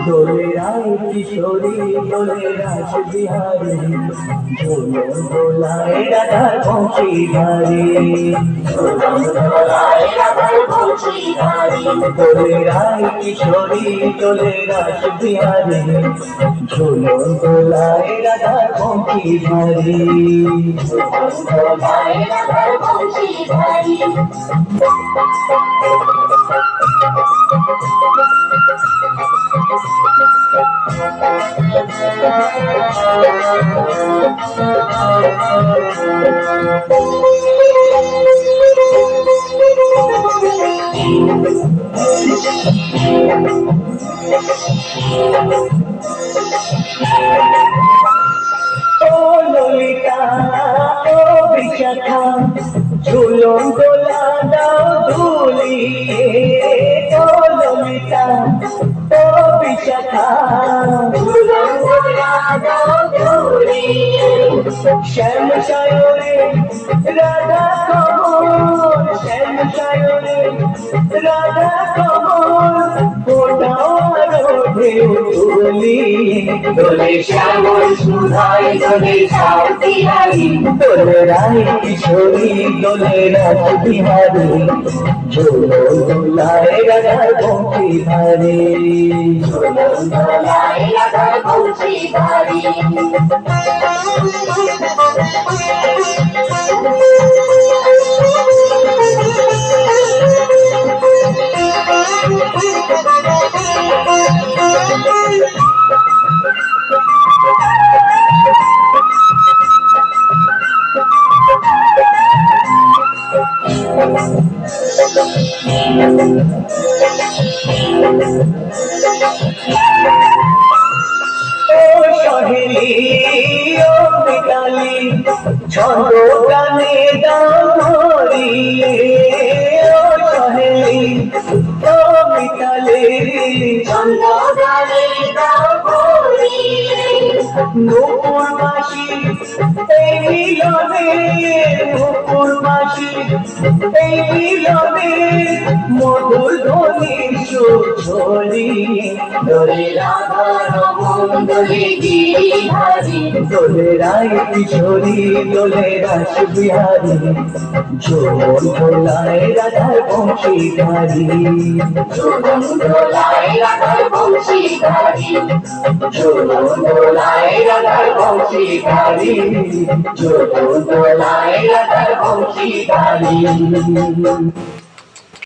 দোলে রায় কিশোরী দোলে রাস বিহারী ঝুলন দোলায় রাধার বংশী ধারী দোলে রায় কিশোরী দোলে রাস বিহারী ঝুলন দোলায় রাধার বংশী ধারী ললিতা ও বিশাখা ঝুলন দোলা দাও দুলিয়ে ও ললিতা ও বিশাখা ঝুলন দোলা দাও দুলিয়ে শ্যাম সায়রে রাধা কমল শ্যাম সায়রে রাধা কমল ফোটাও আরো ঢেউ তুলিয়ে দোলে শ্যামল সুধাই দোলে সাথিহারি দোলে রায় কিশোরী দোলে রাস বিহারী ঝোলো দোলায় রাধার বংশী ধারী ঝোলো দোলায় রাধার বংশী ধারী ছন্দ গানে দামরিয়ে ও সহেলি ও মিতালি ছন্দ গানে দামরিয়ে নূপুর মাসি এই মিলনে নূপুর মাসি এই মিলনে মধুর ধ্বনি সুর ছড়িয়ে দোলে রাধা রমন দোলে গিরিধারী দোলে রায় কিশোরী দোলে রাস বিহারী ঝোলন দোলায় রাধার বংশী ধারী ঝোলন দোলায় রাধার বংশী ধারী ঝোলন দোলায় রাধার বংশী ধারী ঝোলন দোলায় রাধার বংশী ধারী